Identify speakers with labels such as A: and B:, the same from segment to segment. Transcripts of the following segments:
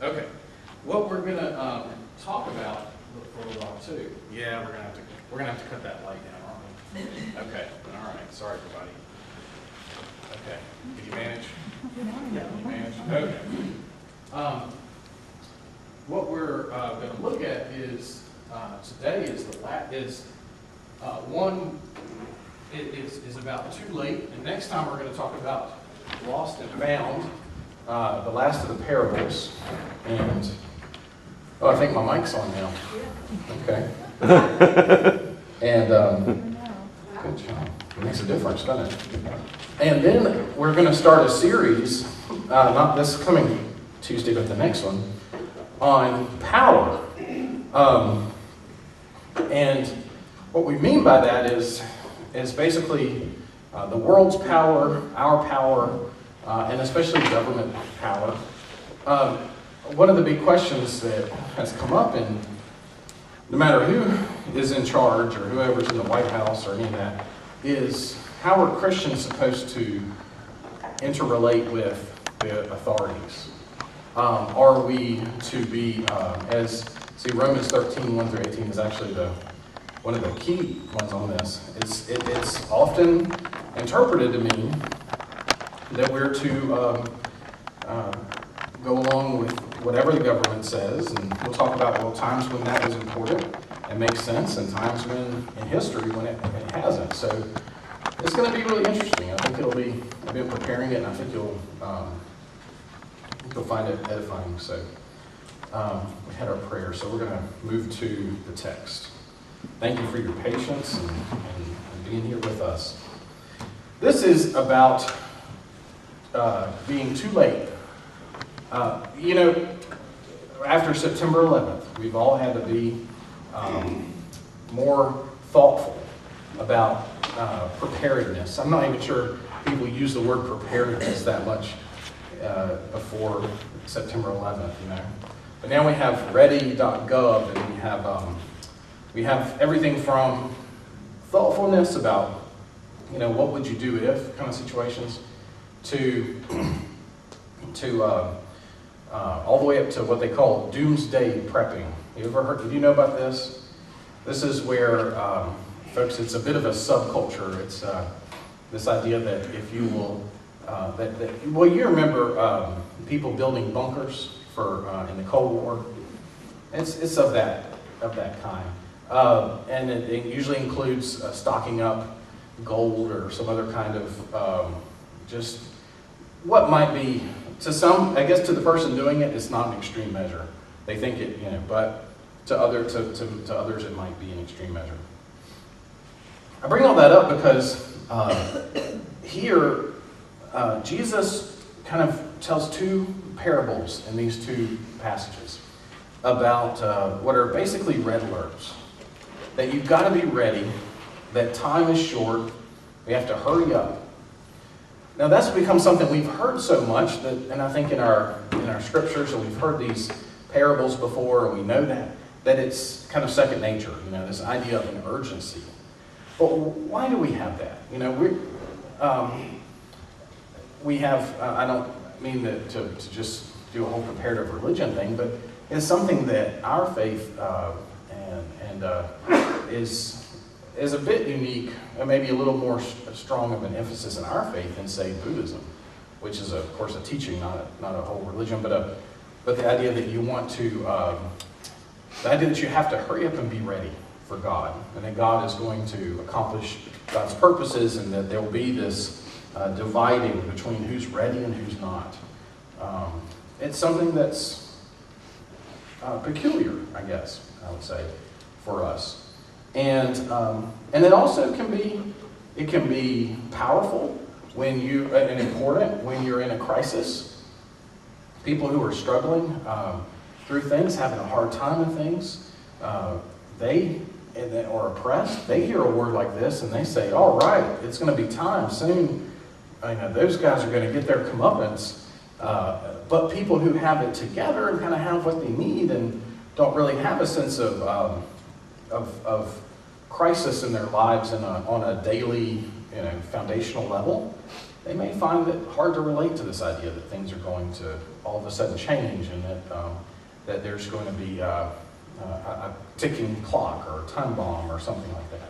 A: Okay. What we're gonna talk about for a little while too. Yeah, we're gonna have to cut that light down, aren't we? Okay. All right. Sorry, everybody. Okay. Can you manage? Yeah. Can you manage? Okay. What we're going to look at is today is one is about too late, and next time we're going to talk about lost and found, the last of the parables, and I think my mic's on now. Okay. And good job. It makes a difference, doesn't it? And then we're going to start a series, not this coming Tuesday, but the next one, on power. And what we mean by that is basically the world's power, our power, and especially government power. One of the big questions that has come up, in no matter who is in charge or whoever's in the White House or any of that, is how are Christians supposed to interrelate with the authorities? Are we to be, Romans 13, 1 through 18 is actually one of the key ones on this. It's often interpreted to mean that we're to go along with whatever the government says, and we'll talk about, times when that was important and makes sense, and times when, in history, when it hasn't. So it's going to be really interesting. I think I've been preparing it, and I think you'll find it edifying. So we had our prayer, so we're going to move to the text. Thank you for your patience and being here with us. This is about being too late. After September 11th, we've all had to be more thoughtful about preparedness. I'm not even sure people use the word preparedness that much before September 11th, But now we have ready.gov, and we have everything from thoughtfulness about, what would you do if kind of situations, to all the way up to what they call doomsday prepping. Did you know about this? This is where, folks, it's a bit of a subculture. It's this idea that if you will, you remember people building bunkers for in the Cold War. It's of that kind, and it usually includes stocking up gold or some other kind of just what might be, to some, I guess to the person doing it, it's not an extreme measure. They think it, but to others it might be an extreme measure. I bring all that up because here Jesus kind of tells two parables in these two passages about what are basically red alerts. That you've got to be ready, that time is short, we have to hurry up. Now that's become something we've heard so much that, and I think in our scriptures, and we've heard these parables before, and we know that it's kind of second nature, this idea of an urgency. But why do we have that? We have, I don't mean to just do a whole comparative religion thing, but it's something that our faith is a bit unique, and maybe a little more strong of an emphasis in our faith than, say, Buddhism, which is, of course, a teaching, not a whole religion, but the idea that you want to, the idea that you have to hurry up and be ready for God, and that God is going to accomplish God's purposes, and that there will be this dividing between who's ready and who's not. It's something that's peculiar, I guess, I would say, for us. And it also can be powerful and important when you're in a crisis. People who are struggling through things, having a hard time with things, they are oppressed. They hear a word like this and they say, "All right, it's going to be time soon. Those guys are going to get their comeuppance." But people who have it together and kind of have what they need and don't really have a sense of crisis in their lives on a daily, foundational level, they may find it hard to relate to this idea that things are going to all of a sudden change, and that there's going to be a ticking clock or a time bomb or something like that.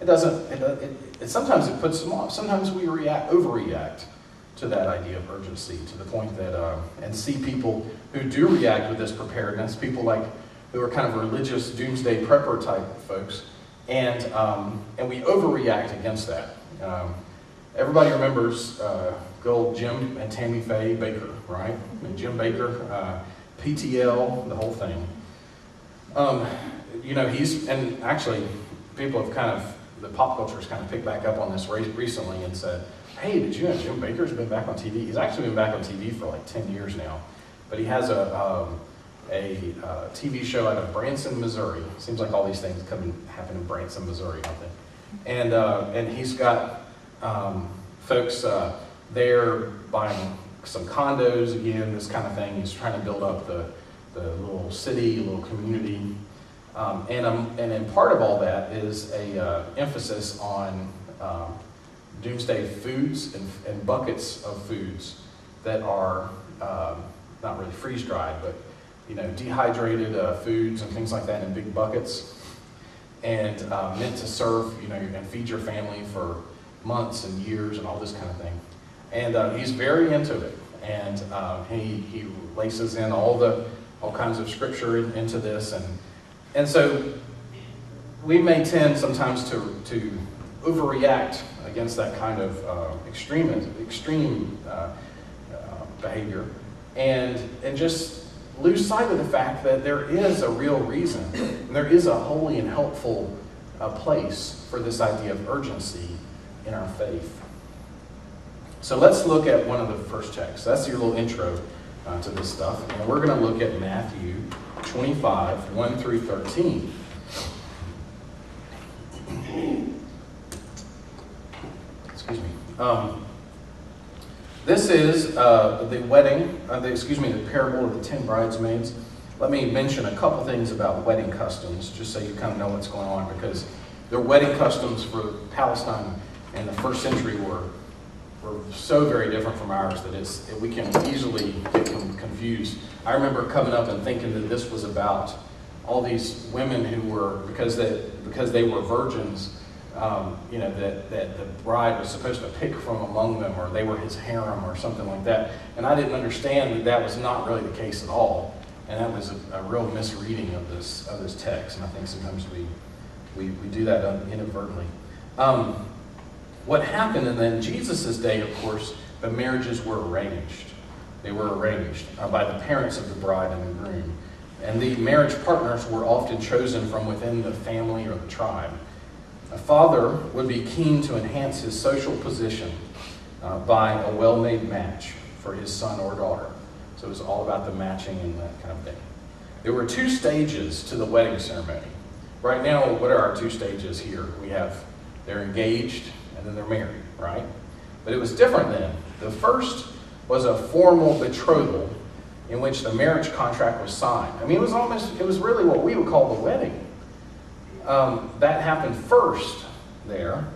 A: It doesn't. Sometimes it puts them off. Sometimes we overreact to that idea of urgency, to the point that and see people who do react with this preparedness, people like who are kind of religious doomsday prepper type folks, and we overreact against that. Everybody remembers good old Jim and Tammy Faye Baker, right? And Jim Baker, PTL, the whole thing. And actually, people have the pop culture has kind of picked back up on this recently and said, hey, did you know Jim Baker's been back on TV? He's actually been back on TV for like 10 years now. But he has a TV show out of Branson, Missouri. Seems like all these things happen in Branson, Missouri, don't they? And he's got folks there buying some condos again, this kind of thing. He's trying to build up the little city, little community. And part of all that is a emphasis on doomsday foods and buckets of foods that are not really freeze-dried, but dehydrated foods and things like that in big buckets, and meant to serve, and feed your family for months and years and all this kind of thing. And he's very into it, and he laces in all kinds of scripture into this, and so we may tend sometimes to overreact against that kind of extreme behavior, and just lose sight of the fact that there is a real reason, and there is a holy and helpful place for this idea of urgency in our faith. So let's look at one of the first texts. That's your little intro to this stuff, and we're going to look at Matthew 25, 1 through 13. Excuse me. This is the wedding, the parable of the 10 bridesmaids. Let me mention a couple things about wedding customs, just so you kind of know what's going on, because their wedding customs for Palestine in the first century were so very different from ours that we can easily get confused. I remember coming up and thinking that this was about all these women who were, because they were virgins, that the bride was supposed to pick from among them, or they were his harem or something like that. And I didn't understand that was not really the case at all. And that was a real misreading of this text. And I think sometimes we do that inadvertently. What happened in Jesus' day, of course, the marriages were arranged. They were arranged by the parents of the bride and the groom. And the marriage partners were often chosen from within the family or the tribe. A father would be keen to enhance his social position by a well-made match for his son or daughter. So it was all about the matching and that kind of thing. There were 2 stages to the wedding ceremony. Right now, what are our 2 stages here? We have they're engaged and then they're married, right? But it was different then. The first was a formal betrothal in which the marriage contract was signed. I mean, it was really what we would call the wedding. That happened first there,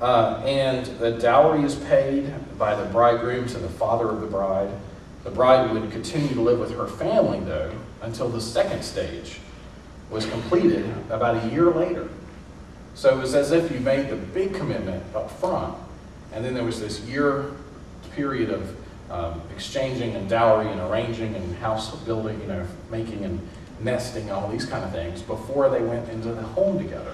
A: and the dowry is paid by the bridegroom to the father of the bride. The bride would continue to live with her family, though, until the second stage was completed about a year later. So it was as if you made the big commitment up front, and then there was this year period of exchanging and dowry and arranging and house building, making and nesting, all these kind of things, before they went into the home together.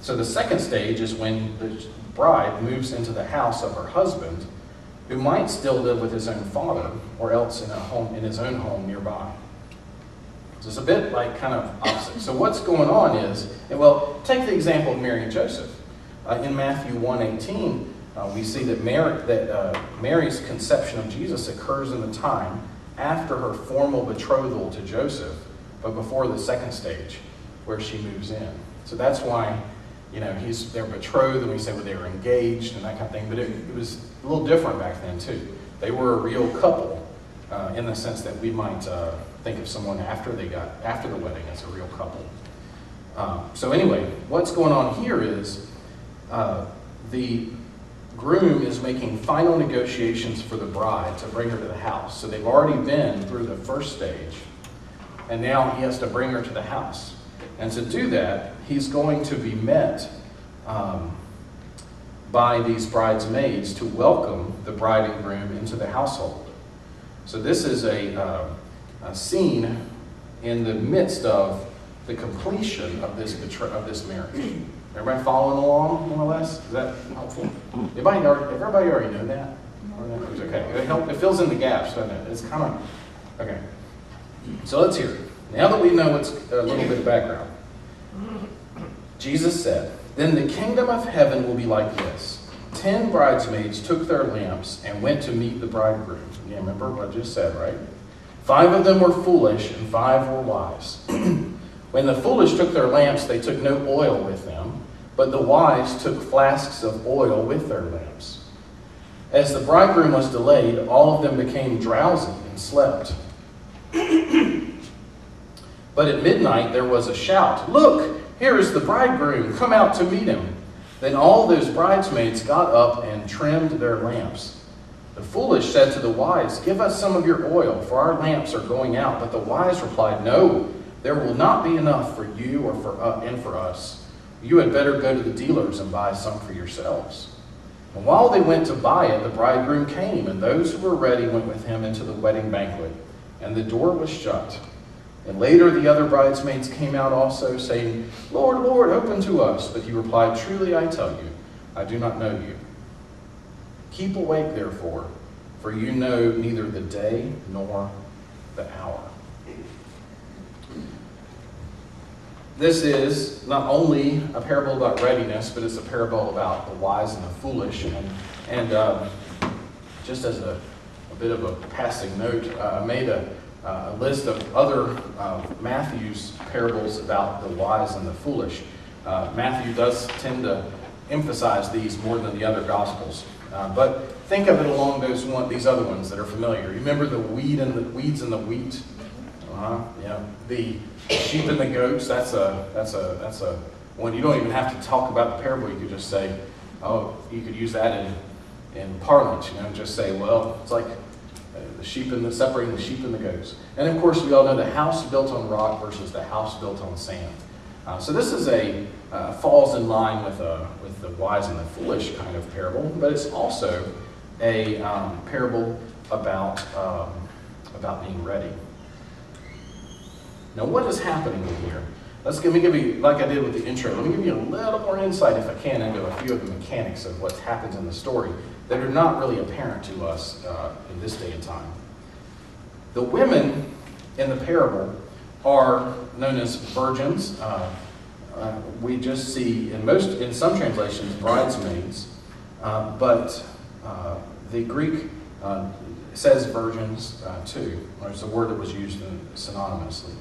A: So the second stage is when the bride moves into the house of her husband, who might still live with his own father, or else in his own home nearby. So it's a bit like kind of opposite. So what's going on is, take the example of Mary and Joseph. In Matthew 1:18, we see that Mary's conception of Jesus occurs in the time after her formal betrothal to Joseph, but before the second stage, where she moves in. So that's why, they're betrothed, and we say, they were engaged and that kind of thing. But it was a little different back then too. They were a real couple, in the sense that we might think of someone after the wedding as a real couple. So anyway, what's going on here is the groom is making final negotiations for the bride to bring her to the house. So they've already been through the first stage, and now he has to bring her to the house. And to do that, he's going to be met by these bridesmaids to welcome the bride and groom into the household. So this is a scene in the midst of the completion of this marriage. Everybody following along, more or less? Is that helpful? Everybody already know that? It's okay. It fills in the gaps, doesn't it? It's kind of, okay. So let's hear it. Now that we know what's a little bit of background. Jesus said, "Then the kingdom of heaven will be like this. 10 bridesmaids took their lamps and went to meet the bridegroom." You remember what I just said, right? 5 of them were foolish and 5 were wise. When the foolish took their lamps, they took no oil with them, but the wise took flasks of oil with their lamps. As the bridegroom was delayed, all of them became drowsy and slept. But at midnight there was a shout, "Look, here is the bridegroom, come out to meet him." Then all those bridesmaids got up and trimmed their lamps. The foolish said to the wise, "Give us some of your oil, for our lamps are going out." But the wise replied, "No, there will not be enough for you or for us. You had better go to the dealers and buy some for yourselves." And while they went to buy it, the bridegroom came, and those who were ready went with him into the wedding banquet, and the door was shut. And later the other bridesmaids came out also, saying, "Lord, Lord, open to us." But he replied, "Truly I tell you, I do not know you. Keep awake, therefore, for you know neither the day nor the hour." This is not only a parable about readiness, but it's a parable about the wise and the foolish. And just as a bit of a passing note, I made a list of other Matthew's parables about the wise and the foolish. Matthew does tend to emphasize these more than the other Gospels. But think of it along these other ones that are familiar. Remember the weeds and the wheat? Yeah. The sheep and the goats. That's a one. You don't even have to talk about the parable. You could just say, oh, you could use that in parlance. Just say, well, it's like separating the sheep and the goats. And of course, we all know the house built on rock versus the house built on sand. So this is falls in line with the wise and the foolish kind of parable, but it's also a parable about being ready. Now, what is happening here? Let me give you, like I did with the intro, let me give you a little more insight, if I can, into a few of the mechanics of what happens in the story that are not really apparent to us in this day and time. The women in the parable are known as virgins. We just see in some translations bridesmaids, but the Greek says virgins too. It's a word that was used synonymously.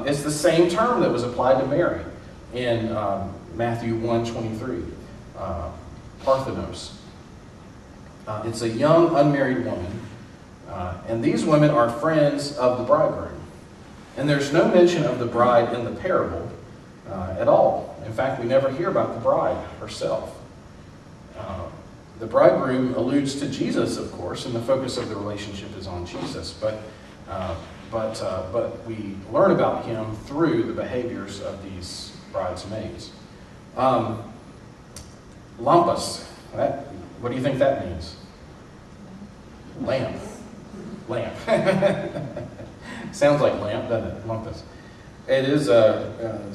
A: It's the same term that was applied to Mary in Matthew 1:23, Parthenos. It's a young unmarried woman, and these women are friends of the bridegroom. And there's no mention of the bride in the parable at all. In fact, we never hear about the bride herself. The bridegroom alludes to Jesus, of course, and the focus of the relationship is on Jesus. But we learn about him through the behaviors of these bridesmaids. Lampos. What do you think that means? Lamp. Sounds like lamp, doesn't it? Lampos. It is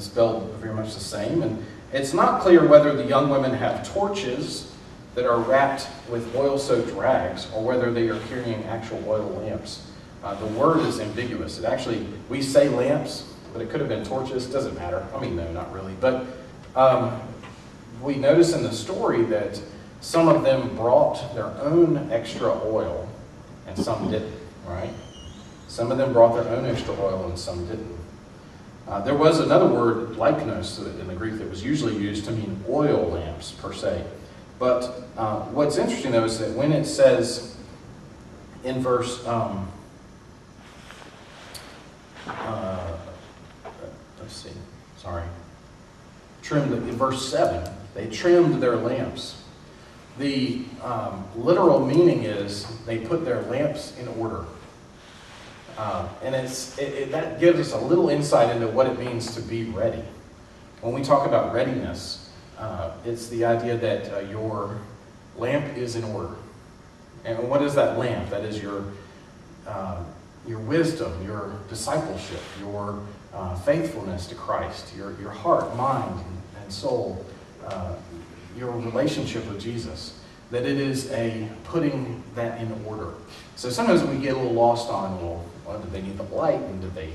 A: spelled very much the same, and it's not clear whether the young women have torches that are wrapped with oil-soaked rags, or whether they are carrying actual oil lamps. The word is ambiguous. We say lamps, but it could have been torches. It doesn't matter. I mean, no, not really. But we notice in the story that some of them brought their own extra oil, and some didn't, right? Some of them brought their own extra oil, and some didn't. There was another word, lykanos, in the Greek that was usually used to mean oil lamps, per se. But what's interesting, though, is that when it says in verse, verse 7, they trimmed their lamps. The literal meaning is they put their lamps in order. And that gives us a little insight into what it means to be ready. When we talk about readiness, it's the idea that your lamp is in order. And what is that lamp? That is your wisdom, your discipleship, your faithfulness to Christ, your heart, mind, and soul, your relationship with Jesus. That it is a putting that in order. So sometimes we get a little lost on, well, did they need the light, and did they,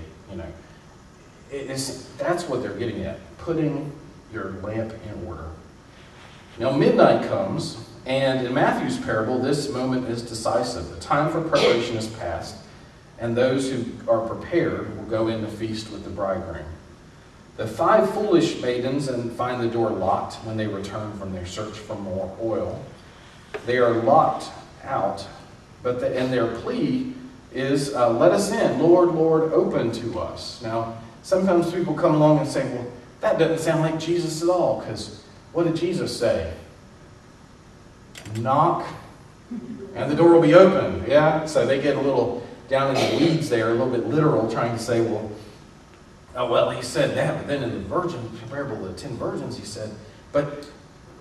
A: that's what they're getting at, putting your lamp in order. Now midnight comes, and in Matthew's parable, this moment is decisive. The time for preparation is past, and those who are prepared will go in to feast with the bridegroom. The 5 foolish maidens find the door locked when they return from their search for more oil. They are locked out, and their plea is, let us in, Lord, Lord, open to us. Now, sometimes people come along and say, well, that doesn't sound like Jesus at all, because what did Jesus say? Knock, and the door will be open. Yeah, so they get a little down in the weeds there, a little bit literal, trying to say, well, he said that, but then in the parable of the 10 virgins, he said, but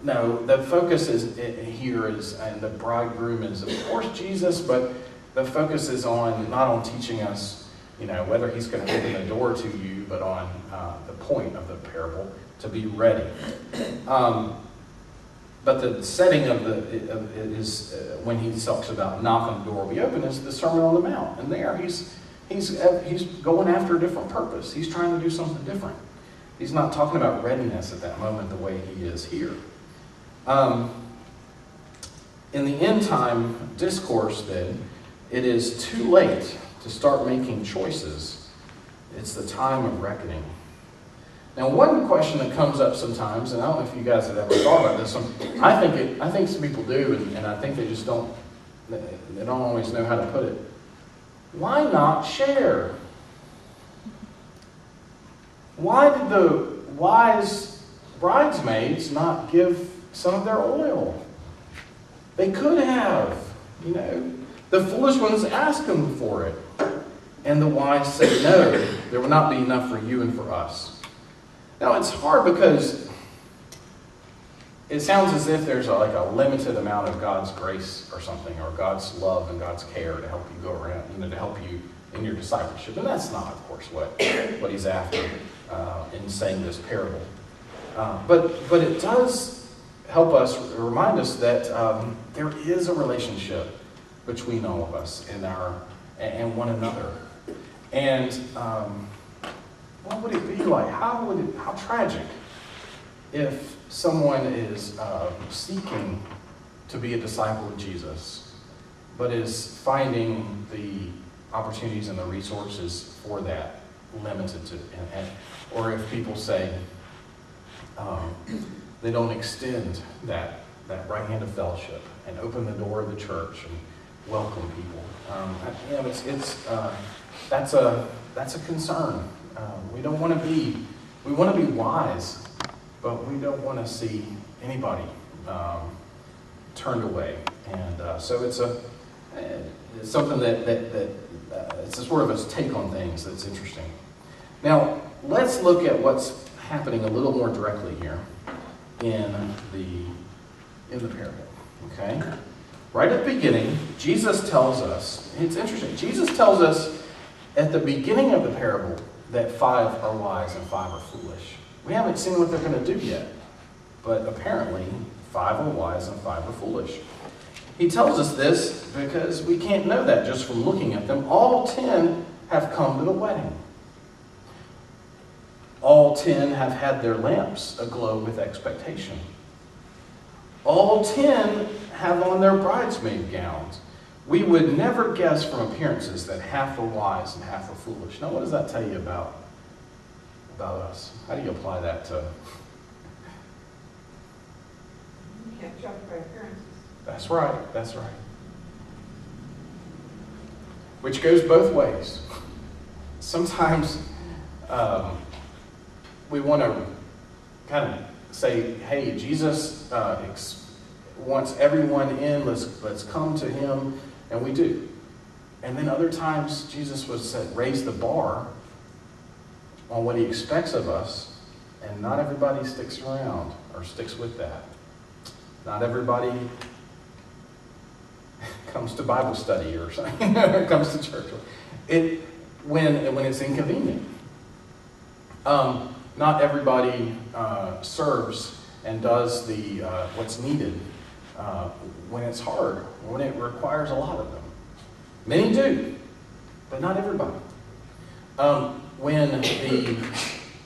A: no, the focus here is, and the bridegroom is, of course, Jesus, but the focus is not on teaching us, whether he's going to open the door to you, but on the point of the parable, to be ready. But the setting of it is when he talks about knock on the door will be open, is the Sermon on the Mount, and there he's going after a different purpose. He's trying to do something different. He's not talking about readiness at that moment the way he is here. In the end time discourse, then, it is too late to start making choices. It's the time of reckoning. Now, one question that comes up sometimes, and I don't know if you guys have ever thought about this, I think some people do, and I think they just don't always know how to put it. Why not share? Why did the wise bridesmaids not give some of their oil? They could have, The foolish ones asked them for it. And the wise said, no, there will not be enough for you and for us. Now, it's hard because it sounds as if there's a limited amount of God's grace or something, or God's love and God's care to help you go around, to help you in your discipleship. And that's not, of course, what he's after in saying this parable. But it does help us, remind us that there is a relationship between all of us and one another. And what would it be like? How tragic if someone is seeking to be a disciple of Jesus, but is finding the opportunities and the resources for that limited to, or if people say they don't extend that right hand of fellowship and open the door of the church and welcome people. That's a concern. We want to be wise, but we don't want to see anybody turned away. And so it's something that it's a sort of a take on things that's interesting. Now, let's look at what's happening a little more directly here in the parable. Okay? Right at the beginning, Jesus tells us, it's interesting, Jesus tells us at the beginning of the parable that 5 are wise and 5 are foolish. We haven't seen what they're going to do yet, but apparently 5 are wise and 5 are foolish. He tells us this because we can't know that just from looking at them. All 10 have come to the wedding. All 10 have had their lamps aglow with expectation. All 10 have on their bridesmaid gowns. We would never guess from appearances that half are wise and half are foolish. Now, what does that tell you about us? How do you apply that to...
B: You can't judge by appearances.
A: That's right, that's right. Which goes both ways. Sometimes we want to kind of say, hey, Jesus wants everyone in, let's come to him, and we do. And then other times, Jesus was raise the bar on what he expects of us, and not everybody sticks around or sticks with that. Not everybody comes to Bible study or something, or comes to church. When it's inconvenient. Not everybody serves and does what's needed when it's hard, when it requires a lot of them. Many do, but not everybody.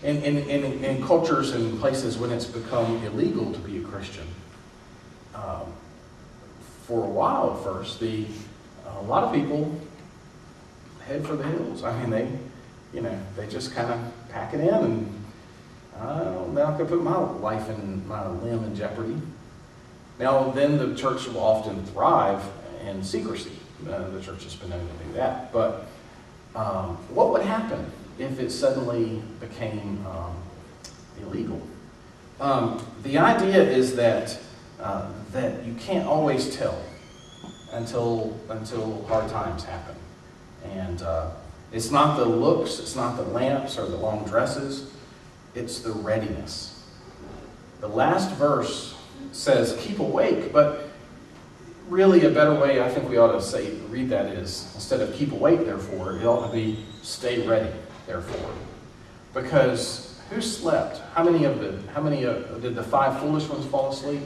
A: In cultures and places when it's become illegal to be a Christian, for a while at first, a lot of people head for the hills. I mean, they just kind of pack it in, and I'm not going to put my life and my limb in jeopardy. Now, then the church will often thrive in secrecy. The church has been known to do that. But what would happen if it suddenly became illegal? The idea is that you can't always tell until hard times happen. And it's not the looks, it's not the lamps or the long dresses, it's the readiness. The last verse says, keep awake, but really a better way I think we ought to read that is, instead of keep awake, therefore, it ought to be stay ready, therefore. Because who slept? How many did the 5 foolish ones fall asleep?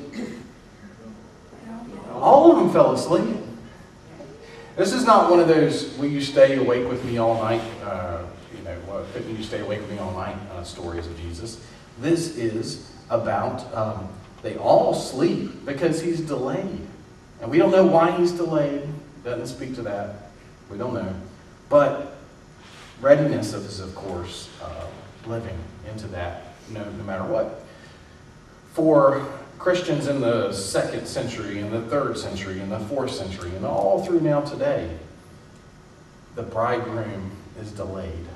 A: All of them fell asleep. This is not one of those, will you stay awake with me all night, couldn't you stay awake with me all night stories of Jesus. This is about, they all sleep because he's delayed. And we don't know why he's delayed. Doesn't speak to that. We don't know. But readiness is, of course, living into that no matter what. For Christians in the 2nd century, and the 3rd century, and the 4th century, and all through now today, the bridegroom is delayed.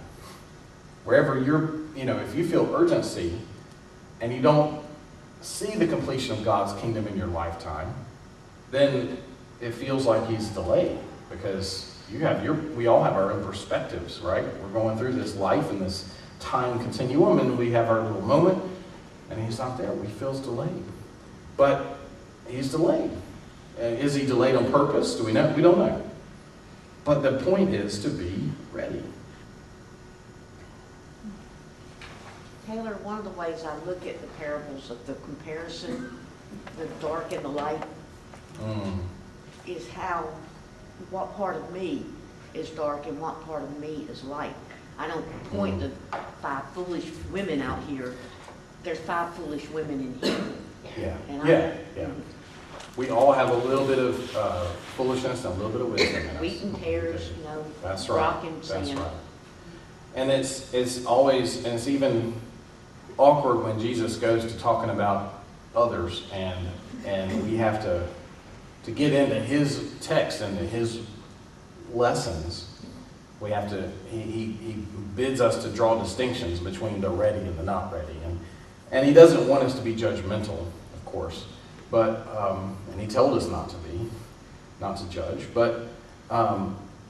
A: Wherever if you feel urgency and you don't see the completion of God's kingdom in your lifetime, then it feels like he's delayed, because we all have our own perspectives, right? We're going through this life and this time continuum, and we have our little moment, and he's not there. We feel delayed. But he's delayed. Is he delayed on purpose? Do we know? We don't know. But the point is to be ready.
C: Taylor, one of the ways I look at the parables of the comparison, the dark and the light, is what part of me is dark and what part of me is light. I don't point to 5 foolish women out here. There's 5 foolish women in here.
A: Yeah. We all have a little bit of foolishness and a little bit of wisdom in us.
C: Wheat and tares,
A: That's right.
C: rock and sand.
A: That's right. And it's even awkward when Jesus goes to talking about others, and we have to get into his text and his lessons. We have to. He bids us to draw distinctions between the ready and the not ready, and he doesn't want us to be judgmental, of course. But and he told us not to judge. But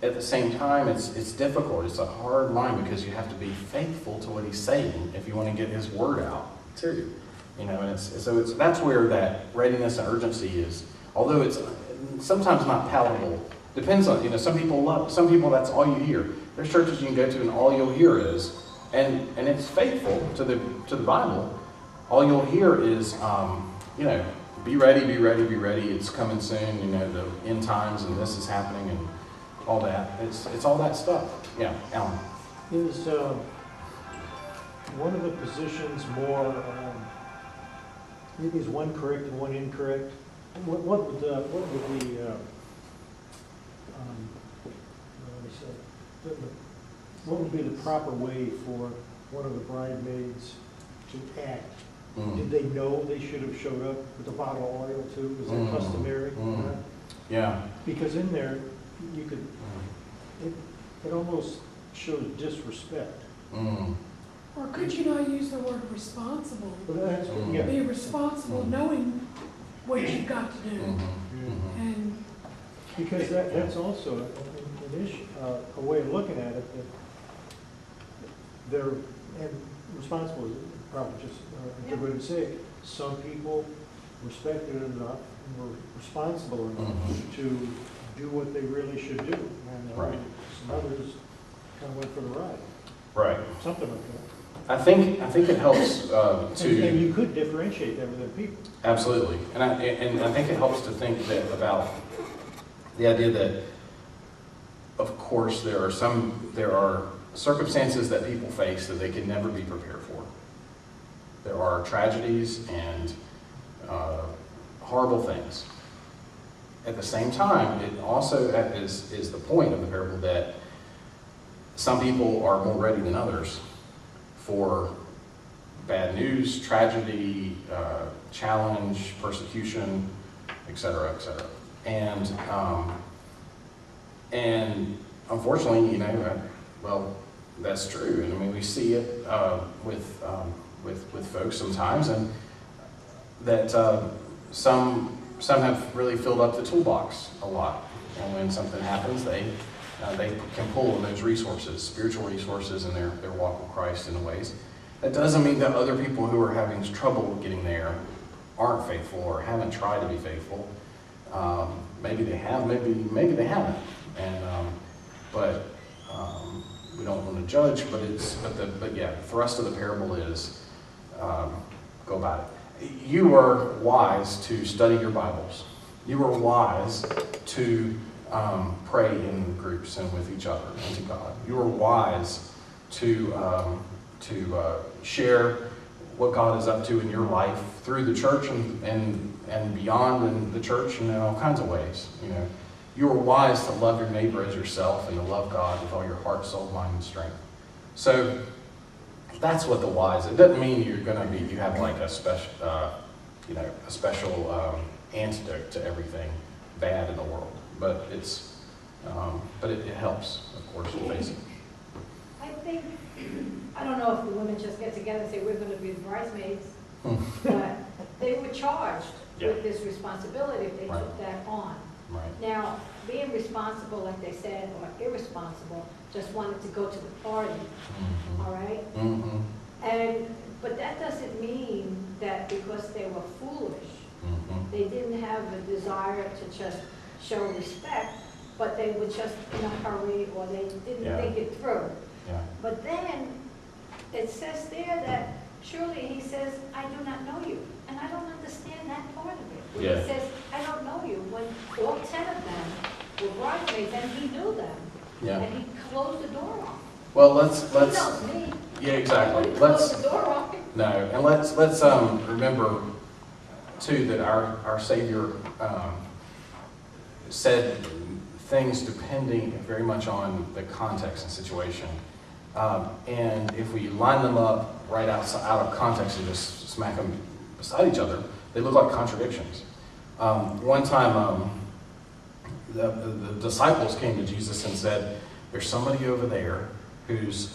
A: at the same time, it's difficult. It's a hard line because you have to be faithful to what he's saying if you want to get his word out to you. And that's where that readiness and urgency is. Although it's sometimes not palatable. Depends on some people that's all you hear. There's churches you can go to and all you'll hear is, and it's faithful to the Bible. All you'll hear is be ready, be ready, be ready. It's coming soon. The end times and this is happening and all that. It's all that stuff. Yeah, Alan.
D: Is one of the positions more? Maybe is one correct and one incorrect? What would be the proper way for one of the bridesmaids to act? Did they know they should have showed up with a bottle of oil too? Is that customary?
A: Yeah.
D: Because in there, you could, it almost shows disrespect.
E: Or could you not use the word responsible?
D: But that's, yeah.
E: Be responsible knowing what you've got to do. And
D: Because that's also an issue, a way of looking at it, that they're, and responsible is probably just a good way to say it. Some people respected enough and were responsible enough to do what they really should do. And
A: Right.
D: some others kind of went for the ride,
A: Right.
D: something like that.
A: I think it helps
D: And
A: to
D: you could differentiate that within people.
A: absolutely, and I think it helps to think that about the idea that, of course, there are circumstances that people face that they can never be prepared for. There are tragedies and horrible things. At the same time, it also is the point of the parable that some people are more ready than others for bad news, tragedy, challenge, persecution, etc., etc. And unfortunately, you know, well, that's true. And I mean, we see it with folks sometimes, and that some have really filled up the toolbox a lot. And when something happens, they can pull on those resources, spiritual resources, in their walk with Christ in ways. That doesn't mean that other people who are having trouble getting there aren't faithful or haven't tried to be faithful. Maybe they have, maybe they haven't. And but we don't want to judge. But yeah, the thrust of the parable is go about it. You are wise to study your Bibles. You are wise to pray in groups and with each other and to God. You are wise to share what God is up to in your life through the church and beyond in the church and in all kinds of ways. You know, you are wise to love your neighbor as yourself and to love God with all your heart, soul, mind, and strength. So that's what the wise. It doesn't mean you're going to be. You have like a special, a special antidote to everything bad in the world. But it's, it helps, of course, to face it.
B: I think, I don't know if the women just get together and say, we're going to be the bridesmaids, but they were charged with this responsibility if they took that on.
A: Right.
B: Now, being responsible, like they said, or irresponsible, just wanted to go to the party, all right? But that doesn't mean that because they were foolish, they didn't have the desire to just show respect, but they were just in a hurry or they didn't think it through.
A: Yeah.
B: But then it says there that surely he says, I do not know you. And I don't understand that part of it. When he says, I don't know you, when all 10 of them were bridesmaids and he knew them.
A: Yeah.
B: And he closed the door off.
A: Well, let's.
B: He knows me.
A: Yeah, exactly.
B: I wouldn't close the door off.
A: No, and let's remember too that our Savior said things depending very much on the context and situation. And if we line them up right out of context and just smack them beside each other, they look like contradictions. One time, the disciples came to Jesus and said, there's somebody over there who's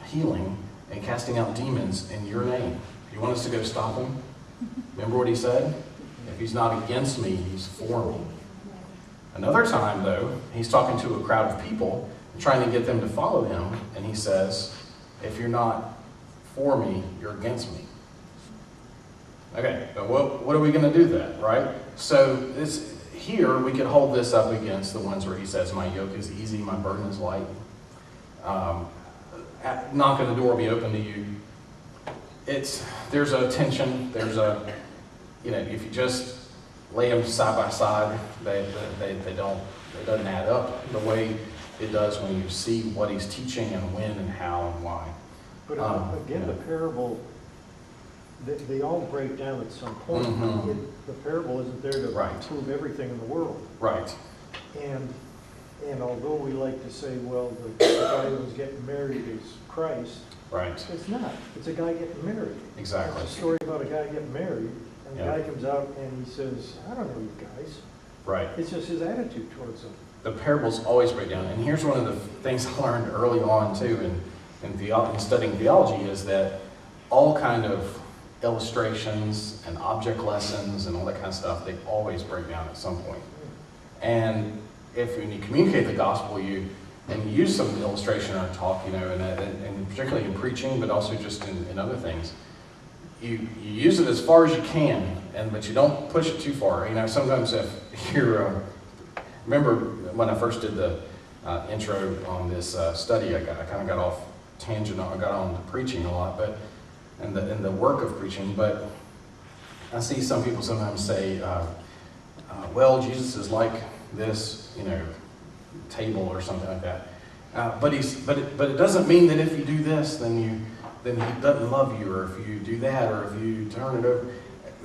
A: healing and casting out demons in your name. You want us to go stop him? Remember what he said? If he's not against me, he's for me. Another time, though, he's talking to a crowd of people, trying to get them to follow him, and he says, if you're not for me, you're against me. Okay, but what are we going to do then, right? So here we could hold this up against the ones where he says, my yoke is easy, my burden is light. Knock on the door will be open to you. There's a tension, if you just lay them side by side, it doesn't add up the way it does when you see what he's teaching and when and how and why.
D: But again, the parable, they all break down at some point. The parable isn't there to prove everything in the world.
A: Right.
D: And although we like to say, well, the guy who's getting married is Christ,
A: right?
D: It's not. It's a guy getting married.
A: Exactly.
D: It's a story about a guy getting married, and the guy comes out and he says, I don't know you guys.
A: Right.
D: It's just his attitude towards them.
A: The parables always break down. And here's one of the things I learned early on, too, in studying theology, is that all kind of illustrations and object lessons and all that kind of stuff, they always break down at some point. And if when you communicate the gospel, you use some illustration or talk, and particularly in preaching, but also just in other things, you use it as far as you can, but you don't push it too far. Sometimes if you're, remember when I first did the intro on this study, I kind of got off tangent. I got on to preaching a lot, and the work of preaching. But I see some people sometimes say, "Well, Jesus is like this, table or something like that." But it doesn't mean that if you do this, then he doesn't love you, or if you do that, or if you turn it over.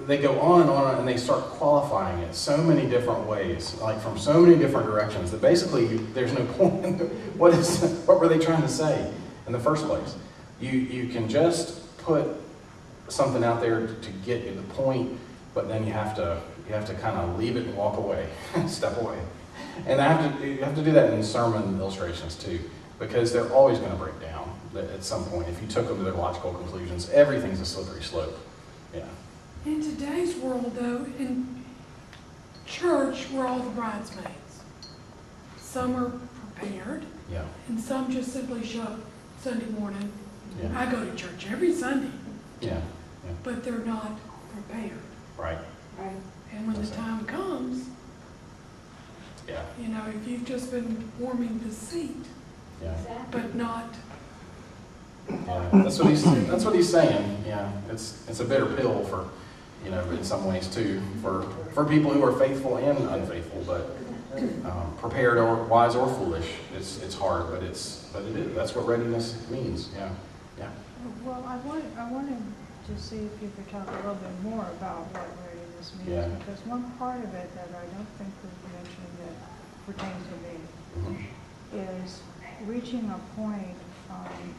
A: They go on and they start qualifying it so many different ways, like from so many different directions, that basically there's no point. What were they trying to say in the first place? You can just put something out there to get you the point, but then you have to kind of leave it and walk away, step away. And you have to do that in sermon illustrations too, because they're always going to break down at some point. If you took them to their logical conclusions, everything's a slippery slope. Yeah.
E: In today's world, though, in church, we're all the bridesmaids. Some are prepared,
A: Yeah.
E: and some just simply show up Sunday morning.
A: Yeah.
E: I go to church every Sunday,
A: Yeah.
E: but they're not prepared.
A: Right.
B: Right.
E: And when the time comes,
A: Yeah.
E: if you've just been warming the seat,
A: Yeah.
B: Exactly.
E: but not,
A: Yeah. That's what he's saying. Yeah. It's a bitter pill for, in some ways too, for people who are faithful and unfaithful, but prepared or wise or foolish. It's hard, but it is. That's what readiness means. Yeah. Yeah.
F: Well, I wanted to see if you could talk a little bit more about what readiness means.
A: Yeah.
F: Because one part of it that I don't think was mentioned that pertains to me
A: Mm-hmm.
F: is reaching a point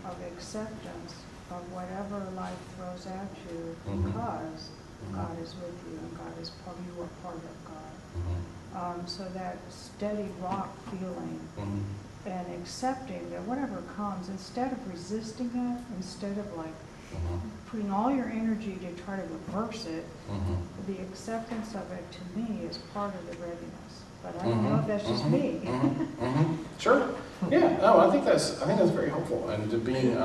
F: of acceptance of whatever life throws at you
A: Mhm.
F: because
A: Mhm.
F: God is with you and God is you are part of God.
A: Mm-hmm.
F: So that steady rock feeling
A: Mm-hmm.
F: and accepting that whatever comes, instead of resisting it, instead of like
A: Mm-hmm.
F: putting all your energy to try to reverse it,
A: Mm-hmm.
F: the acceptance of it to me is part of the readiness. But I don't know if that's just me.
A: Sure. Yeah. No, I think that's very helpful. And to being,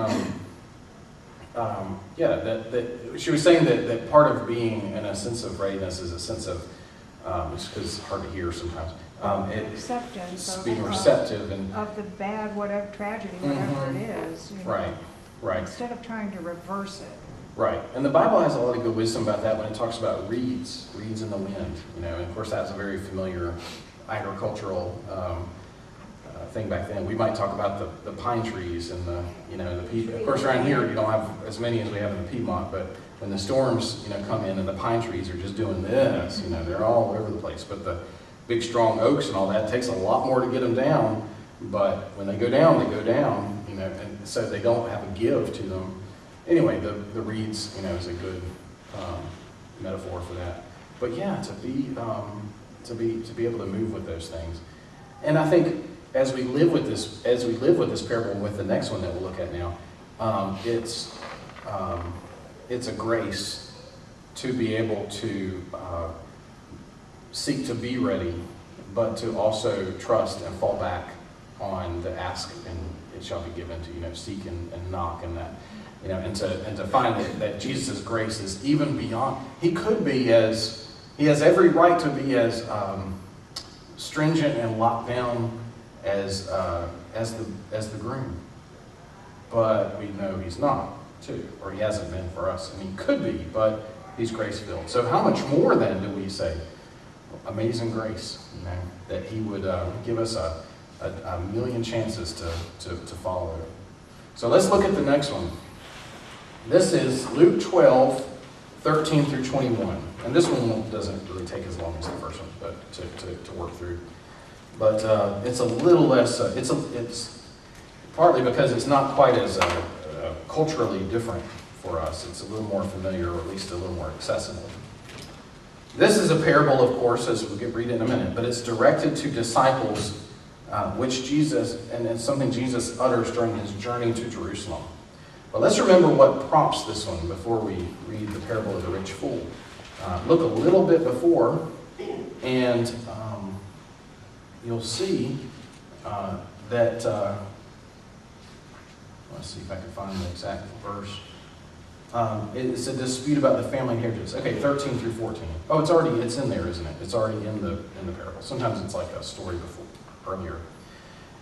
A: that she was saying that part of being in a sense of readiness is a sense of, just because it's hard to hear sometimes.
F: Acceptance
A: It's being receptive and
F: of the bad, whatever tragedy, whatever it is.
A: right.
F: Instead of trying to reverse it.
A: Right, and the Bible has a lot of good wisdom about that when it talks about reeds in the wind. And of course that's a very familiar agricultural thing back then. We might talk about the pine trees and the of course around here you don't have as many as we have in the Piedmont, but when the storms come in and the pine trees are just doing this, they're all over the place. But the big strong oaks and all that, it takes a lot more to get them down. But when they go down, and so they don't have a give to them. Anyway, the reeds, is a good metaphor for that. But yeah, to be able to move with those things, and I think as we live with this parable and with the next one that we'll look at now, it's a grace to be able to seek to be ready, but to also trust and fall back on the ask and it shall be given to seek and knock and that. And to find that Jesus' grace is even beyond. He has every right to be as stringent and locked down as the groom, but we know he's not too, or he hasn't been for us. And he could be, but he's grace filled. So how much more then do we say? Amazing grace, that he would give us a million chances to follow it. So let's look at the next one. This is Luke 12, 13 through 21. And this one doesn't really take as long as the first one, but to work through. But it's a little less, it's partly because it's not quite as culturally different for us. It's a little more familiar, or at least a little more accessible. This is a parable, of course, as we'll read in a minute, but it's directed to disciples, which Jesus, and it's something Jesus utters during his journey to Jerusalem. But let's remember what prompts this one before we read the parable of the rich fool. Look a little bit before, and you'll see that, let's see if I can find the exact verse. It's a dispute about the family inheritance. Okay, 13 through 14. Oh, it's in there, isn't it? It's already in the parable. Sometimes it's like a story before, earlier.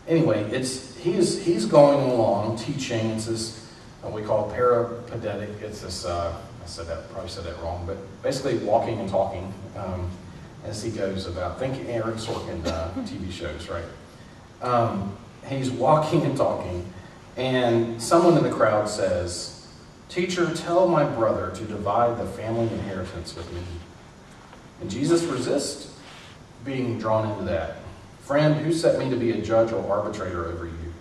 A: Anyway, he's going along teaching. It's this we call peripatetic. It's this probably said that wrong, but basically walking and talking as he goes about. Think Aaron Sorkin TV shows, right? He's walking and talking, and someone in the crowd says, "Teacher, tell my brother to divide the family inheritance with me." And Jesus resists being drawn into that. "Friend, who set me to be a judge or arbitrator over you?"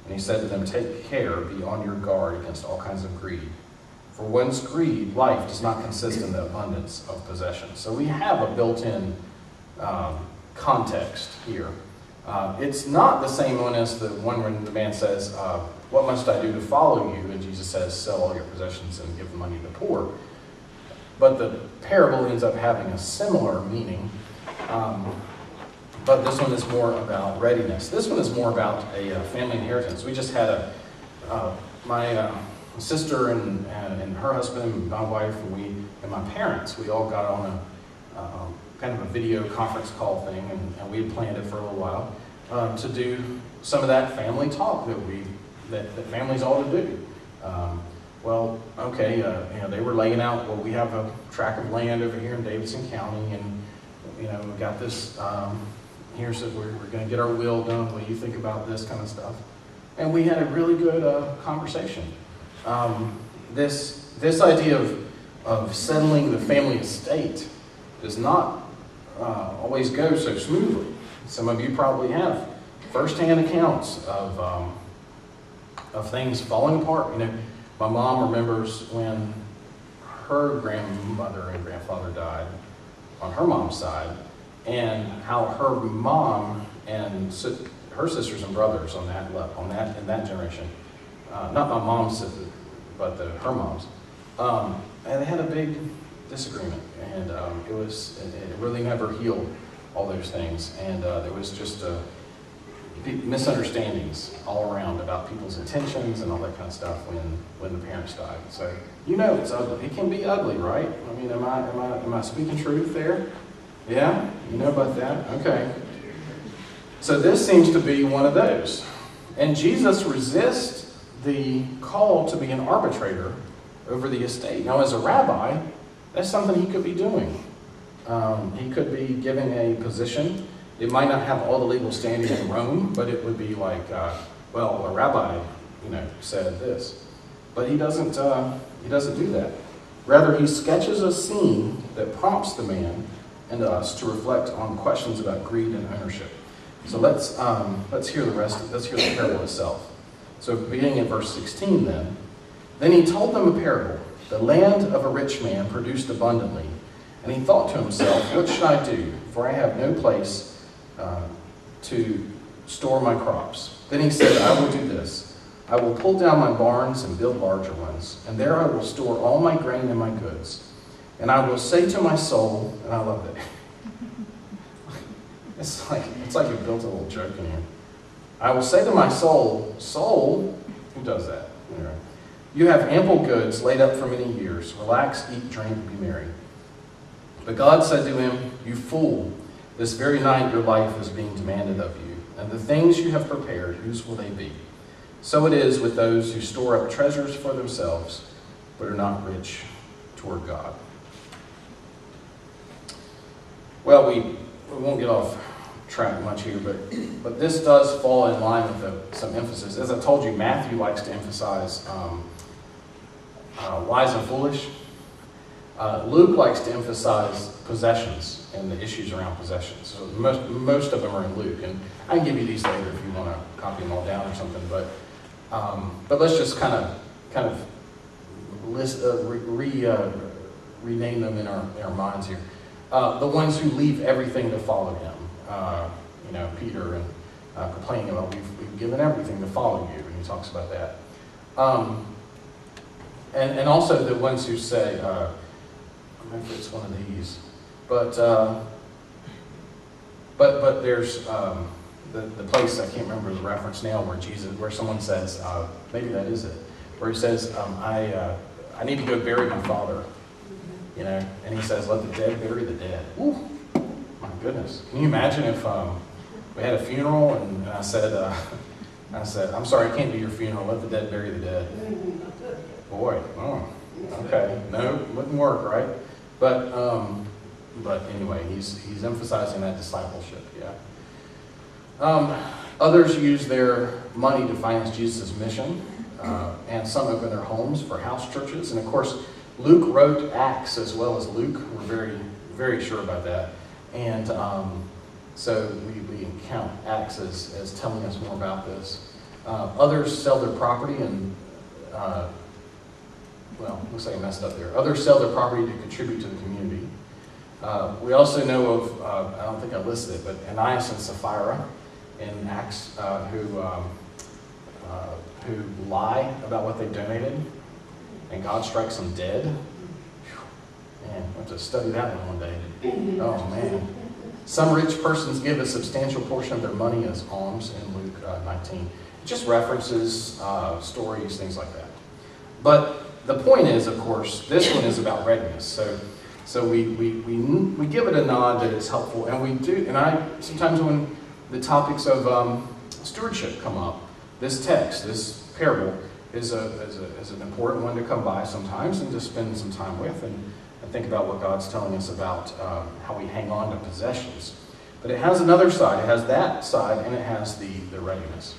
A: And he said to them, "Take care, be on your guard against all kinds of greed. For one's greed, life does not consist in the abundance of possessions." So we have a built-in context here. It's not the same one as the one when the man says, "What must I do to follow you?" And Jesus says, "Sell all your possessions and give the money to the poor." But the parable ends up having a similar meaning. But this one is more about readiness. This one is more about a family inheritance. We just had my sister and her husband, and my wife, and my parents. We all got on a kind of a video conference call thing, and we had planned it for a little while to do some of that family talk that families ought to do. They were laying out. Well, we have a tract of land over here in Davidson County, and we got this. Here's that we're going to get our will done. What do you think about this kind of stuff? And we had a really good conversation. This idea of settling the family estate does not always go so smoothly. Some of you probably have firsthand accounts of things falling apart. My mom remembers when her grandmother and grandfather died on her mom's side, and how her mom and her sisters and brothers in that generation, not my mom's sisters, but her mom's, and they had a big disagreement, and it really never healed all those things, and there was just misunderstandings all around about people's intentions and all that kind of stuff when the parents died. So it's ugly. It can be ugly, right? I mean, am I speaking truth there? Yeah? You know about that? Okay. So this seems to be one of those. And Jesus resists the call to be an arbitrator over the estate. Now, as a rabbi, that's something he could be doing. He could be giving a position. It might not have all the legal standing in Rome, but it would be like, a rabbi, said this. But he doesn't do that. Rather, he sketches a scene that prompts the man and us to reflect on questions about greed and ownership. So let's hear the rest. Let's hear the parable itself. So beginning in verse 16 then he told them a parable. The land of a rich man produced abundantly, and he thought to himself, "What should I do? For I have no place to store my crops." Then he said, "I will do this. I will pull down my barns and build larger ones, and there I will store all my grain and my goods. And I will say to my soul," and I love that. It's like you built a little joke in here. "I will say to my soul, soul," who does that? Anyway, "you have ample goods laid up for many years. Relax, eat, drink, be merry." But God said to him, "You fool, this very night your life is being demanded of you, and the things you have prepared, whose will they be? So it is with those who store up treasures for themselves, but are not rich toward God." Well, we won't get off track much here, but this does fall in line with some emphasis. As I told you, Matthew likes to emphasize wise and foolish. Luke likes to emphasize possessions and the issues around possessions. So most of them are in Luke, and I can give you these later if you want to copy them all down or something. But let's just kind of list rename them in our minds here. The ones who leave everything to follow him. Peter, and complaining about we've given everything to follow you, and he talks about that. And also the ones who say, I don't know if it's one of these, but there's the place, I can't remember the reference now, where someone says, maybe that is it, where he says, I need to go bury my father, you know, and he says, let the dead bury the dead. Ooh, my goodness. Can you imagine if we had a funeral and I said, I'm sorry, I can't do your funeral, let the dead bury the dead. Boy, oh, okay, no, wouldn't work, right? But anyway, he's emphasizing that discipleship, yeah. Others use their money to finance Jesus' mission, and some open their homes for house churches. And of course, Luke wrote Acts as well as Luke. We're very, very sure about that. And so we count Acts as telling us more about this. Others sell their property and, well, looks like I messed up there. Others sell their property to contribute to the community. We also know of, I don't think I listed it, but Ananias and Sapphira in Acts who lie about what they've donated, and God strikes them dead. Man, I have to study that one day. Oh, man. Some rich persons give a substantial portion of their money as alms in Luke 19. It just references stories, things like that. But the point is, of course, this one is about readiness. So we give it a nod that it's helpful, and we do. And I sometimes when the topics of stewardship come up, this text, this parable, is an important one to come by sometimes and to spend some time with and think about what God's telling us about how we hang on to possessions. But it has another side. It has that side, and it has the readiness.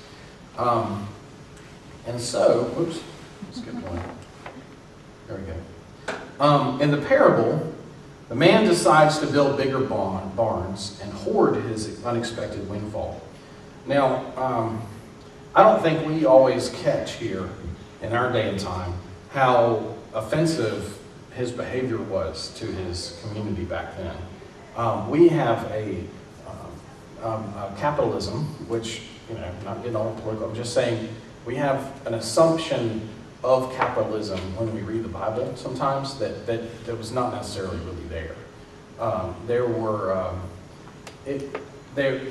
A: And so, whoops, let's get going. There we go. In the parable, the man decides to build bigger barns and hoard his unexpected windfall. Now, I don't think we always catch here in our day and time how offensive his behavior was to his community back then. We have a capitalism, which, you know, not getting all political, I'm just saying we have an assumption of capitalism when we read the Bible sometimes that was not necessarily really there.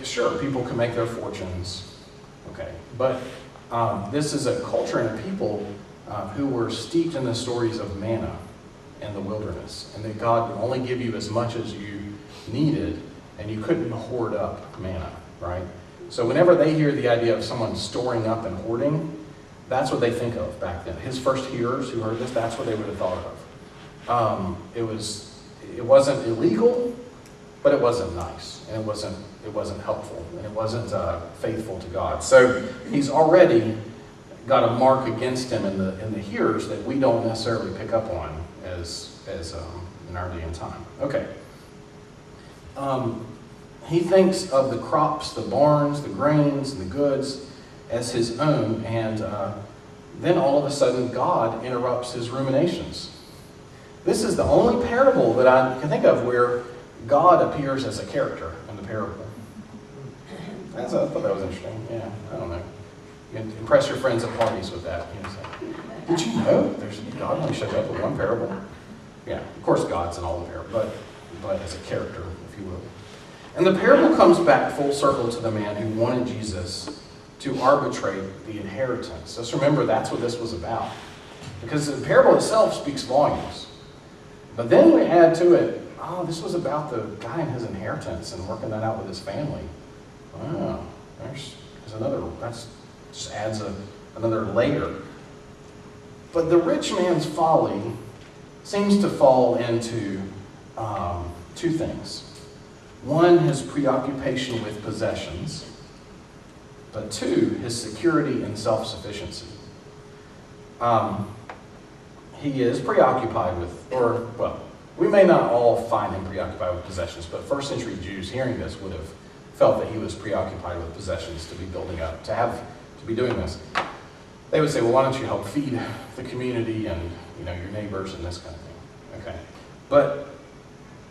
A: Sure, people can make their fortunes, okay, but this is a culture and a people who were steeped in the stories of manna and the wilderness, and that God would only give you as much as you needed, and you couldn't hoard up manna, right? So whenever they hear the idea of someone storing up and hoarding, that's what they think of back then. His first hearers who heard this, that's what they would have thought of. It wasn't illegal, but it wasn't nice, and it wasn't helpful, and it wasn't faithful to God. So he's already got a mark against him in the hearers that we don't necessarily pick up on as in our day and time. Okay. He thinks of the crops, the barns, the grains, and the goods as his own, and then all of a sudden God interrupts his ruminations. This is the only parable that I can think of where God appears as a character in the parable. I thought that was interesting. Yeah, I don't know. You can impress your friends at parties with that. You know, say, did you know God only shows up in one parable? Yeah, of course God's in all the parables, but as a character, if you will. And the parable comes back full circle to the man who wanted Jesus to arbitrate the inheritance. Just remember, that's what this was about. Because the parable itself speaks volumes. But then we add to it, oh, this was about the guy and his inheritance and working that out with his family. Wow, there's another, that just adds another layer. But the rich man's folly seems to fall into two things. One, his preoccupation with possessions, but two, his security and self-sufficiency. He is preoccupied with, we may not all find him preoccupied with possessions, but first century Jews hearing this would have felt that he was preoccupied with possessions to be building up, to be doing this. They would say, well, why don't you help feed the community and, you know, your neighbors and this kind of thing. Okay.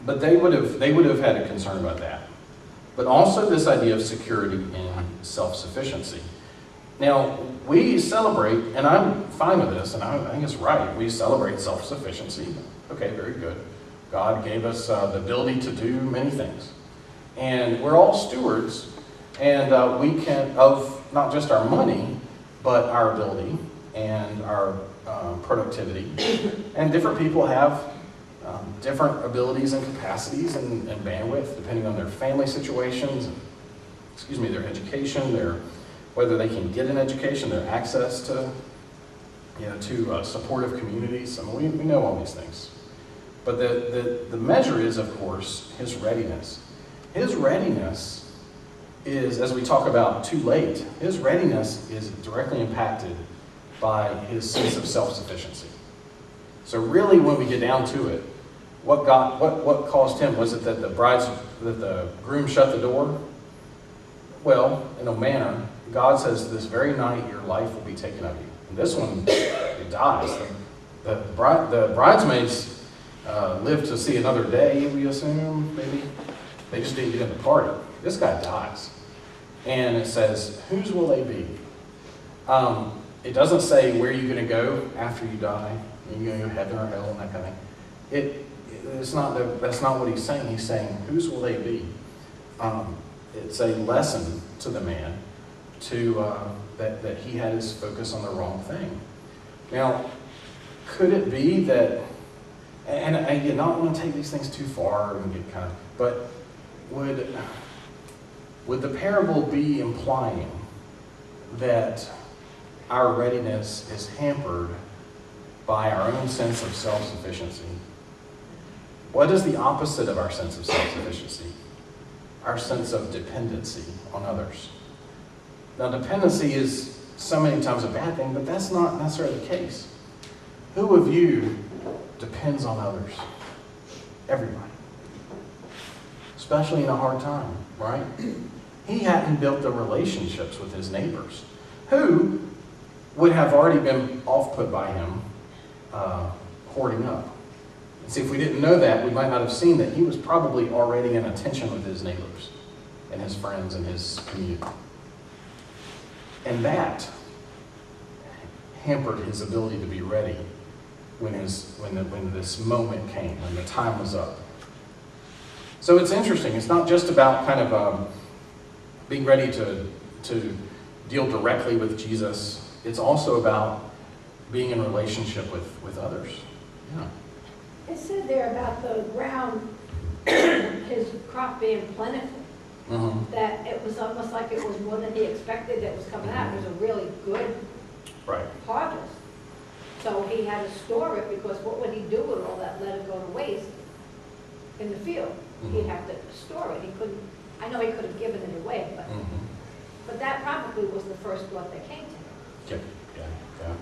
A: But they would have had a concern about that. But also this idea of security and self-sufficiency. Now, we celebrate, and I'm fine with this, and I think it's right, we celebrate self-sufficiency. Okay, very good. God gave us the ability to do many things. And we're all stewards, and we can, of not just our money, but our ability and our productivity. And different people have different abilities and capacities and bandwidth, depending on their family situations, their education, whether they can get an education, their access to, supportive communities. I mean, we know all these things. But the measure is, of course, his readiness. His readiness is, as we talk about too late, his readiness is directly impacted by his sense of self-sufficiency. So really, when we get down to it, what caused him? Was it that the groom shut the door? Well, in a manner, God says, this very night your life will be taken of you. And this one, it dies. The bridesmaids live to see another day, we assume, maybe. They just didn't get in the party. This guy dies. And it says, whose will they be? It doesn't say where you're going to go after you die. You're going to go heaven or hell and that kind of thing. That's not what he's saying. He's saying, whose will they be? It's a lesson to the man that he had his focus on the wrong thing. Now, could it be that, and I did not want to take these things too far and get kind of, but would the parable be implying that our readiness is hampered by our own sense of self-sufficiency? What is the opposite of our sense of self-sufficiency? Our sense of dependency on others. Now, dependency is so many times a bad thing, but that's not necessarily the case. Who of you depends on others? Everybody. Especially in a hard time, right? He hadn't built the relationships with his neighbors, who would have already been off-put by him hoarding up. And see, if we didn't know that, we might not have seen that he was probably already in a tension with his neighbors and his friends and his community. And that hampered his ability to be ready when this moment came, when the time was up. So it's interesting. It's not just about kind of being ready to deal directly with Jesus. It's also about being in relationship with others. Yeah.
B: It said there about the ground, his crop being plentiful, that it was almost like it was more than he expected that was coming out. It was a really good harvest. So he had to store it, because what would he do with all that? Let it go to waste in the field. He'd have to store it. He couldn't, I know he could have given it away, but that probably was the first thought that came to him.
A: Yeah.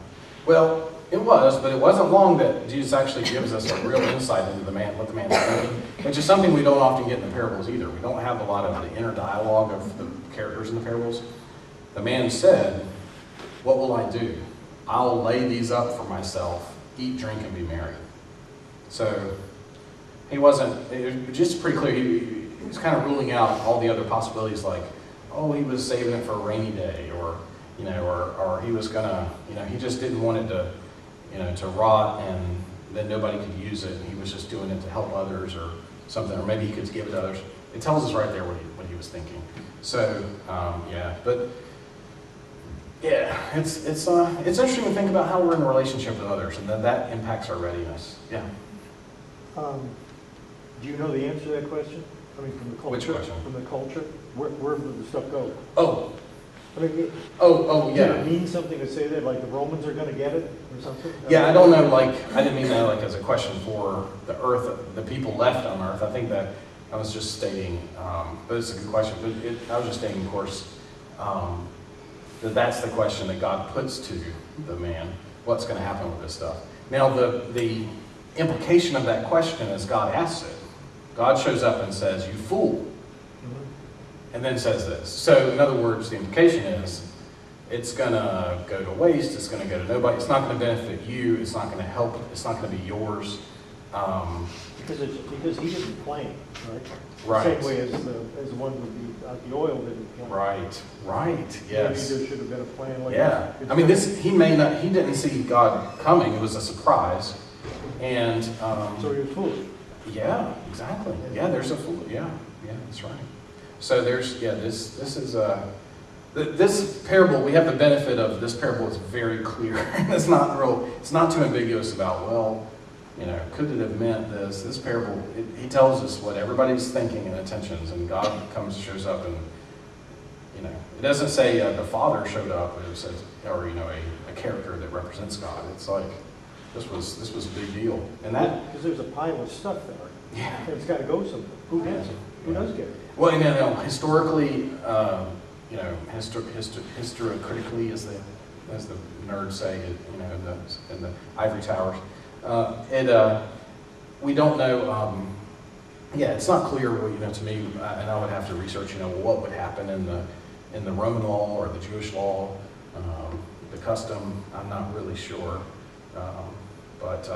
A: Well, it was, but it wasn't long that Jesus actually gives us a real insight into what the man's thinking, which is something we don't often get in the parables either. We don't have a lot of the inner dialogue of the characters in the parables. The man said, what will I do? I'll lay these up for myself, eat, drink, and be merry. So he wasn't, it was just pretty clear, he was kind of ruling out all the other possibilities, like, oh, he was saving it for a rainy day, or he was gonna, he just didn't want it to rot and then nobody could use it. He was just doing it to help others or something, or maybe he could give it to others. It tells us right there what he was thinking. So, it's interesting to think about how we're in a relationship with others, and that impacts our readiness. Yeah.
D: Do you know the answer to that question? I mean, from the culture.
A: Which question?
D: From the culture, where did the stuff go?
A: Oh.
D: I mean,
A: yeah.
D: Did it mean something to say that, like the Romans are going to get it or something?
A: Yeah, I don't know. Like, I didn't mean that like as a question for the earth, the people left on earth. I think that I was just stating, but it's a good question. But I was just stating, of course, that's the question that God puts to the man. What's going to happen with this stuff? Now, the implication of that question is God asks it. God shows up and says, "You fool." And then says this. So, in other words, the implication is it's going to go to waste, it's going to go to nobody, it's not going to benefit you, it's not going to help, it's not going to be yours.
D: Because he didn't plan, right?
A: Right.
D: Same way as the one with the oil didn't plan.
A: Right, yes.
D: Maybe there should have been a plan like
A: Yeah,
D: that.
A: I mean, he didn't see God coming, it was a surprise. And,
D: So he was foolish.
A: yeah, exactly. Yeah, there's a fool, yeah, that's right. So there's, this is, this parable, we have the benefit of this parable is very clear. It's not too ambiguous about, well, could it have meant this? This parable, he tells us what everybody's thinking and intentions, and God shows up, and it doesn't say the Father showed up, it says, or a character that represents God. It's like this was a big deal, and that
D: Because there's a pile of stuff there.
A: yeah,
D: And it's got to go somewhere. Who gets it? Who does get it?
A: well, historically, historically, as the nerds say, in the ivory towers. We don't know, it's not clear, to me, and I would have to research, what would happen in the Roman law or the Jewish law, the custom. I'm not really sure, but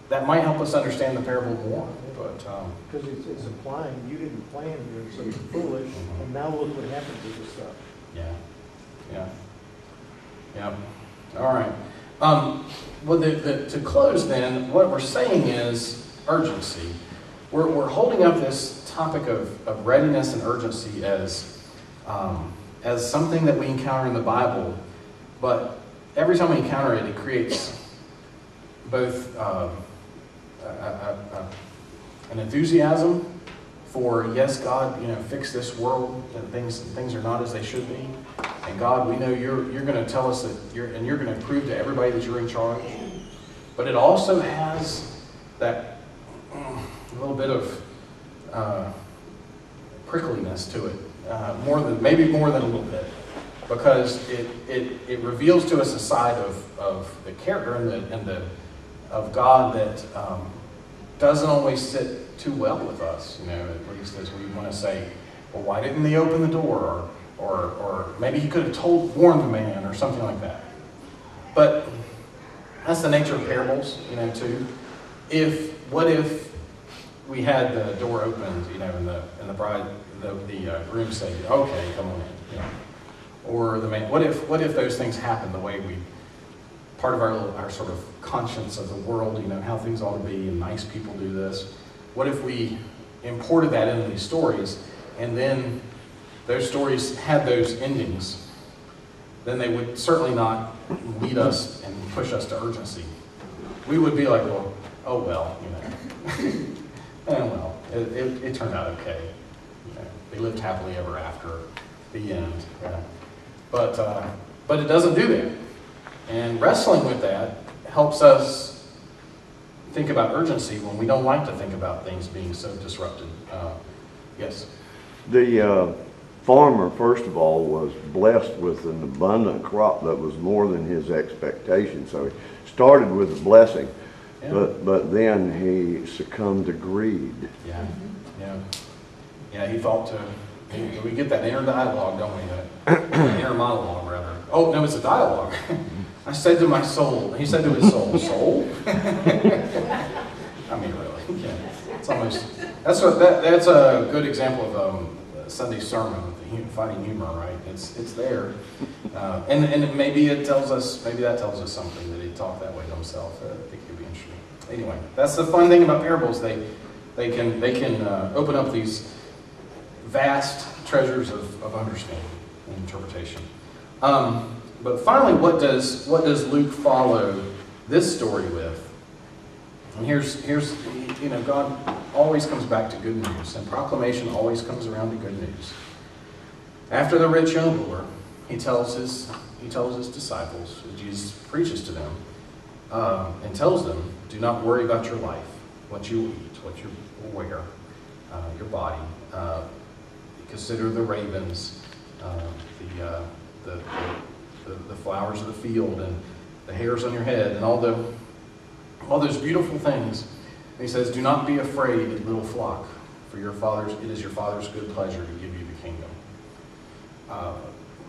A: that might help us understand the parable more. But
D: Because it's implying you didn't plan here, so you're foolish, and now look what happened to this stuff.
A: yeah. All right. Well, to close then, what we're saying is urgency. We're holding up this topic of readiness and urgency as something that we encounter in the Bible, but every time we encounter it, it creates both an enthusiasm for, yes, God, fix this world, and things are not as they should be. And God, we know you're going to tell us that you're going to prove to everybody that you're in charge. But it also has that little bit of prickliness to it, maybe more than a little bit, because it reveals to us a side of the character of God that doesn't always sit too well with us. At least as we want to say, well, why didn't they open the door? Or maybe he could have warned the man, or something like that. But that's the nature of parables, too. What if we had the door opened, and the bride, the groom said, "Okay, come on in," or the man. What if those things happen the way part of our sort of conscience of the world, how things ought to be, and nice people do this. What if we imported that into these stories, and then those stories had those endings? Then they would certainly not lead us and push us to urgency. We would be like, well, oh well, well, it turned out okay. They lived happily ever after. The end. But it doesn't do that. And wrestling with that helps us think about urgency when we don't like to think about things being so disrupted. Yes?
G: The farmer, first of all, was blessed with an abundant crop that was more than his expectation. So he started with a blessing, but then he succumbed to greed.
A: Yeah, he thought we get that inner dialogue, don't we? That inner monologue, rather. Oh, no, it's a dialogue. I said to my soul, he said to his soul, soul? I mean, really, yeah. It's almost, that's a good example of Sunday sermon with the finding humor, right? It's there. And maybe that tells us something that he talked that way to himself. It could be interesting. Anyway, that's the fun thing about parables. They can open up these vast treasures of understanding and interpretation. But finally, what does Luke follow this story with? And here's God always comes back to good news, and proclamation always comes around to good news. After the rich young ruler, he tells his disciples, Jesus preaches to them, and tells them, do not worry about your life, what you will eat, what you will wear, your body. Consider the ravens, the flowers of the field, and the hairs on your head, and all those beautiful things. And he says, do not be afraid, little flock, for it is your Father's good pleasure to give you the kingdom.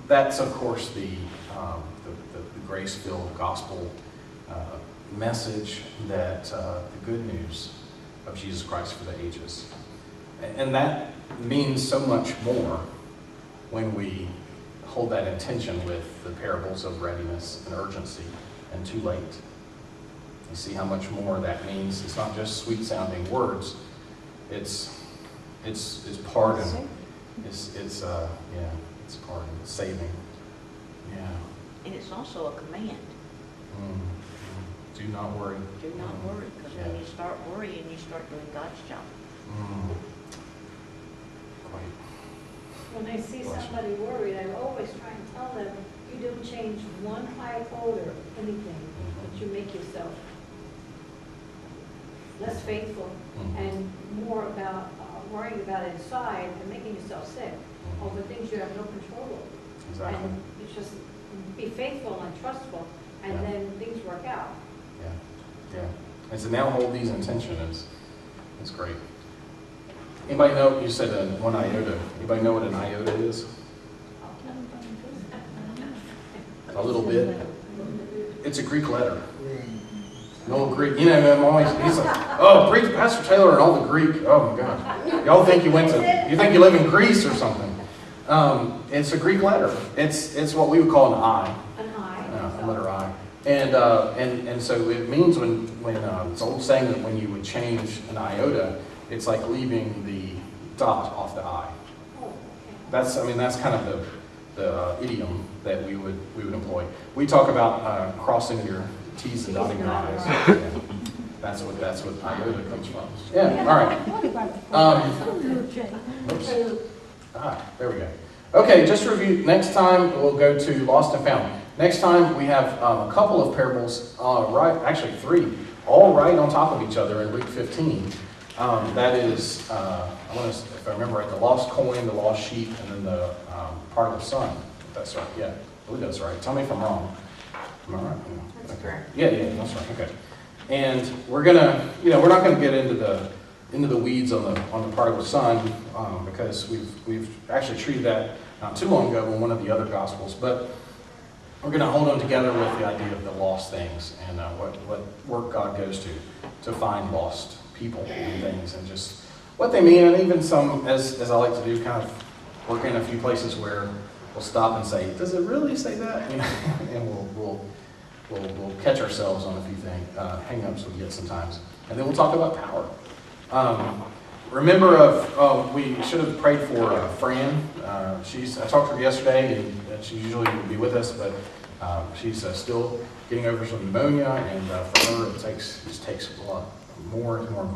A: That's, of course, the grace-filled gospel message that the good news of Jesus Christ for the ages. And that means so much more when we hold that intention with the parables of readiness and urgency and too late. You see how much more that means. It's not just sweet sounding words. It's pardon. It's pardon. It's saving. Yeah.
C: And it's also a command.
A: Do not worry.
C: Do not worry, because when you start worrying, you start doing God's job.
A: Quite.
B: When I see somebody worried, I always try and tell them, you don't change one iota of anything, but you make yourself less faithful and more about worrying about inside and making yourself sick over things you have no control over.
A: Exactly.
B: And it's just be faithful and trustful, and then things work out.
A: Yeah. And to now hold these in tension is great. Anybody know, you said 1 iota. Anybody know what an iota is? A little bit. It's a Greek letter. No Greek. You know, I'm always, he's like, oh, preach Pastor Taylor and all the Greek. Oh my God. Y'all think you think you live in Greece or something. It's a Greek letter. It's what we would call an I.
B: An I.
A: A letter I. And so it means when it's an old saying that when you would change an iota, it's like leaving the dot off the I. That's kind of the idiom that we would employ. We talk about crossing your T's and dotting your I's. Yeah. That's what iota comes from. Yeah. All right. Oops. There we go. Okay, just to review. Next time we'll go to Lost and Found. Next time we have a couple of parables, actually 3, all right on top of each other in Luke 15. That is, if I remember right, the lost coin, the lost sheep, and then the prodigal son. If that's right. Yeah, I believe that's right. Tell me if I'm wrong. Am I right? Yeah.
B: That's correct.
A: Yeah, that's right. Okay. And we're gonna, we're not gonna get into the weeds on the prodigal son because we've actually treated that not too long ago in one of the other gospels, but we're going to hold them together with the idea of the lost things and what work God goes to find lost people and things, and just what they mean, and even some, as I like to do, kind of work in a few places where we'll stop and say, does it really say that? And we'll catch ourselves on a few things, hang-ups we get sometimes, and then we'll talk about power. Remember, we should have prayed for Fran. I talked to her yesterday, and she usually would be with us, but she's still getting over some pneumonia, and for her it just takes a lot more and more